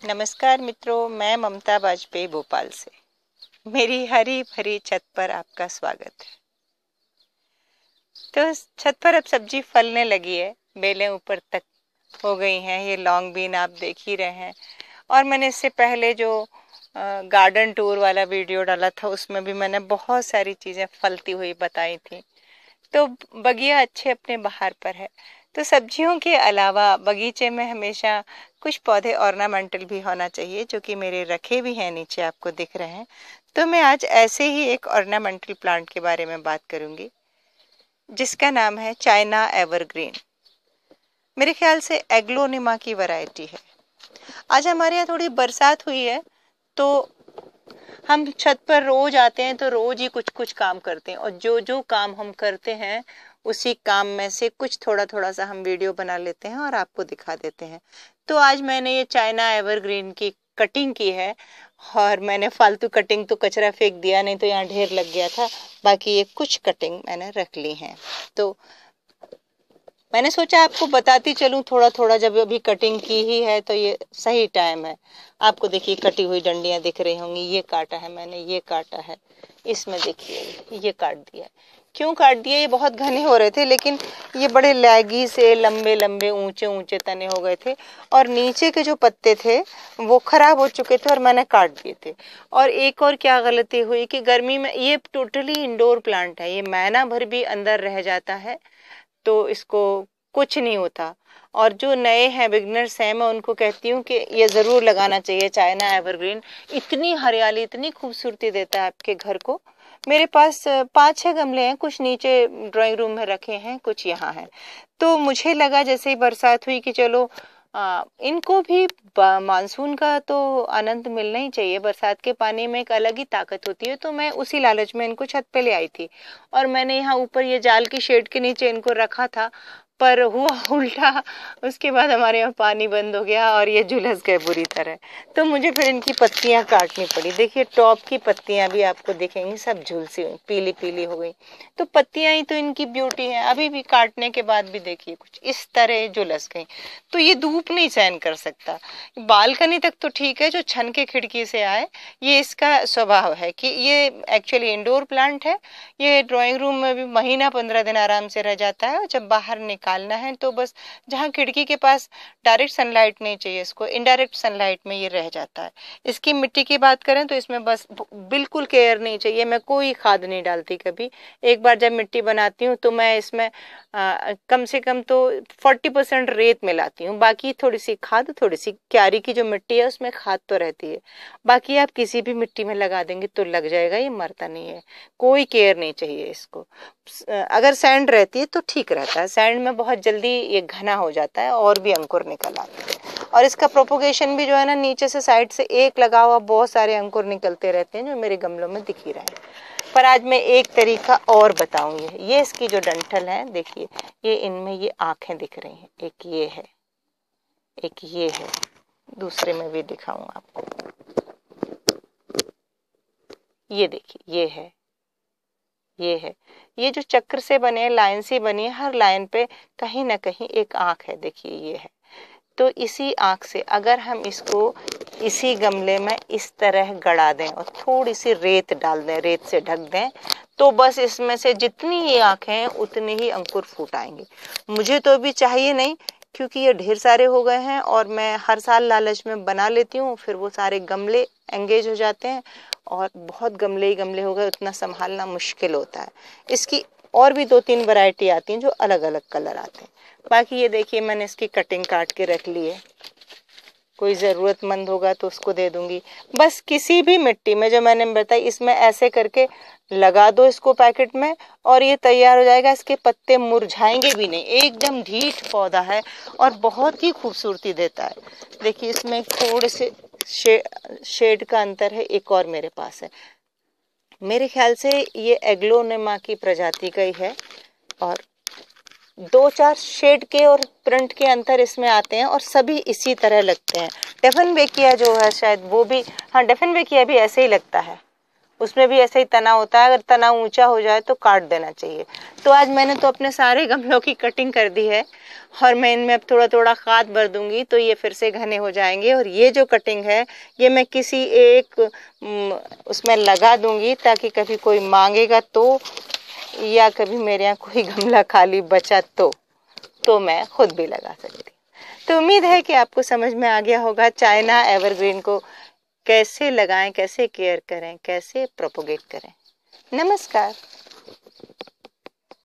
नमस्कार मित्रों, मैं ममता वाजपेयी भोपाल से। मेरी हरी भरी छत पर आपका स्वागत है। तो छत पर अब सब्जी फलने लगी है, बेलें ऊपर तक हो गई हैं। ये लॉन्ग बीन आप देख ही रहे हैं। और मैंने इससे पहले जो गार्डन टूर वाला वीडियो डाला था उसमें भी मैंने बहुत सारी चीज़ें फलती हुई बताई थी। तो बगिया अच्छे अपने बहार पर है। तो सब्जियों के अलावा बगीचे में हमेशा कुछ पौधे ऑर्नामेंटल भी होना चाहिए, जो कि मेरे रखे भी हैं, नीचे आपको दिख रहे हैं। तो मैं आज ऐसे ही एक ऑर्नामेंटल प्लांट के बारे में बात करूंगी, जिसका नाम है चाइना एवरग्रीन। मेरे ख्याल से एग्लोनिमा की वैरायटी है। आज हमारे यहाँ थोड़ी बरसात हुई है, तो हम छत पर रोज आते हैं, तो रोज ही कुछ कुछ काम करते हैं, और जो जो काम हम करते हैं उसी काम में से कुछ थोड़ा थोड़ा सा हम वीडियो बना लेते हैं और आपको दिखा देते हैं। तो आज मैंने ये चाइना एवरग्रीन की कटिंग की है, और मैंने फालतू कटिंग तो कचरा फेंक दिया, नहीं तो यहाँ ढेर लग गया था। बाकी ये कुछ कटिंग मैंने रख ली हैं। तो मैंने सोचा आपको बताती चलूं थोड़ा थोड़ा, जब अभी कटिंग की ही है तो ये सही टाइम है। आपको देखिए कटी हुई डंडियां दिख रही होंगी। ये काटा है मैंने, ये काटा है, इसमें देखिए ये काट दिया है। क्यों काट दिया? ये बहुत घने हो रहे थे, लेकिन ये बड़े लैगी से लंबे लंबे ऊंचे ऊंचे तने हो गए थे, और नीचे के जो पत्ते थे वो खराब हो चुके थे और मैंने काट दिए थे। और एक और क्या गलती हुई कि गर्मी में, ये टोटली इंडोर प्लांट है, ये महीना भर भी अंदर रह जाता है, तो इसको कुछ नहीं होता। और जो नए हैं, बिगनर्स हैं, मैं उनको कहती हूँ कि ये ज़रूर लगाना चाहिए चाइना एवरग्रीन। इतनी हरियाली, इतनी खूबसूरती देता है आपके घर को। मेरे पास 5-6 गमले हैं, कुछ नीचे ड्राइंग रूम में रखे हैं, कुछ यहाँ हैं। तो मुझे लगा जैसे ही बरसात हुई कि चलो इनको भी मानसून का तो आनंद मिलना ही चाहिए। बरसात के पानी में एक अलग ही ताकत होती है। तो मैं उसी लालच में इनको छत पे ले आई थी, और मैंने यहाँ ऊपर ये जाल की शेड के नीचे इनको रखा था, पर हुआ उल्टा। उसके बाद हमारे यहाँ पानी बंद हो गया और ये झुलस गए बुरी तरह। तो मुझे फिर इनकी पत्तियां काटनी पड़ी। देखिए टॉप की पत्तियां भी आपको दिखेंगी, सब झुलसी हुई, पीली पीली हो गई। तो पत्तियां ही तो इनकी ब्यूटी है। अभी भी काटने के बाद भी देखिए कुछ इस तरह झुलस गई। तो ये धूप नहीं सहन कर सकता। बालकनी तक तो ठीक है, जो छन के खिड़की से आए, ये इसका स्वभाव है कि ये एक्चुअली इंडोर प्लांट है। ये ड्राइंग रूम में भी महीना 15 दिन आराम से रह जाता है। और जब बाहर निकालना है तो बस जहाँ खिड़की के पास डायरेक्ट सनलाइट नहीं चाहिए, इसको इनडायरेक्ट सनलाइट में ये रह जाता है। इसकी मिट्टी की बात करें तो इसमें बस बिल्कुल केयर नहीं चाहिए। मैं कोई खाद नहीं डालती कभी। एक बार जब मिट्टी बनाती हूँ तो मैं इसमें कम से कम तो 40% रेत मिलाती हूँ। बाकी थोड़ी सी खाद, थोड़ी सी क्यारी की जो मिट्टी है उसमें खाद तो रहती है। बाकी आप किसी भी मिट्टी में लगा देंगे तो लग जाएगा, ये मरता नहीं है। कोई केयर नहीं चाहिए इसको। अगर सैंड रहती है तो ठीक रहता है। सैंड में बहुत जल्दी ये घना हो जाता है और भी अंकुर निकल आते हैं। और इसका प्रोपोगेशन भी जो है ना, नीचे से साइड से एक लगा हुआ बहुत सारे अंकुर निकलते रहते हैं, जो मेरे गमलों में दिख ही रहे हैं। पर आज मैं एक तरीका और बताऊंगी। ये इसकी जो डंठल है, देखिए ये इनमें ये आंखें दिख रही हैं। एक ये है, एक ये है, दूसरे में भी दिखाऊं आपको। ये देखिए ये है, ये है। ये जो चक्र से बने, लाइन से बनी है, हर लाइन पे कहीं ना कहीं एक आंख है। देखिए ये है। तो इसी आंख से अगर हम इसको इसी गमले में इस तरह गड़ा दें और थोड़ी सी रेत डाल दें, रेत से ढक दें, तो बस इसमें से जितनी ही आंखें हैं उतने ही अंकुर फूट आएंगे। मुझे तो अभी चाहिए नहीं, क्योंकि ये ढेर सारे हो गए हैं और मैं हर साल लालच में बना लेती हूँ, फिर वो सारे गमले एंगेज हो जाते हैं और बहुत गमले ही गमले हो गए, उतना संभालना मुश्किल होता है। इसकी और भी 2-3 वैरायटी आती हैं जो अलग अलग कलर आते हैं। बाकी ये देखिए मैंने इसकी कटिंग काट के रख ली है, कोई ज़रूरतमंद होगा तो उसको दे दूंगी। बस किसी भी मिट्टी में, जो मैंने बताई, इसमें ऐसे करके लगा दो इसको पैकेट में और ये तैयार हो जाएगा। इसके पत्ते मुरझाएंगे भी नहीं, एकदम ढीठ पौधा है और बहुत ही खूबसूरती देता है। देखिए इसमें थोड़े से शेड का अंतर है। एक और मेरे पास है, मेरे ख्याल से ये एग्लोनिमा की प्रजाति का ही है, और 2-4 शेड के और प्रिंट के अंतर इसमें आते हैं और सभी इसी तरह लगते हैं। डेफनबेकिया जो है शायद वो भी, हाँ डेफनबेकिया भी ऐसे ही लगता है। उसमें भी ऐसे ही तना होता है, अगर तना ऊंचा हो जाए तो काट देना चाहिए। तो आज मैंने तो अपने सारे गमलों की कटिंग कर दी है और मैं इनमें अब थोड़ा थोड़ा खाद भर दूंगी तो ये फिर से घने हो जाएंगे। और ये जो कटिंग है ये मैं किसी एक उसमें लगा दूंगी ताकि कभी कोई मांगेगा तो, या कभी मेरे यहाँ कोई गमला खाली बचा तो मैं खुद भी लगा सकती। तो उम्मीद है कि आपको समझ में आ गया होगा चाइना एवरग्रीन को कैसे लगाएं, कैसे केयर करें, कैसे प्रोपोगेट करें। नमस्कार।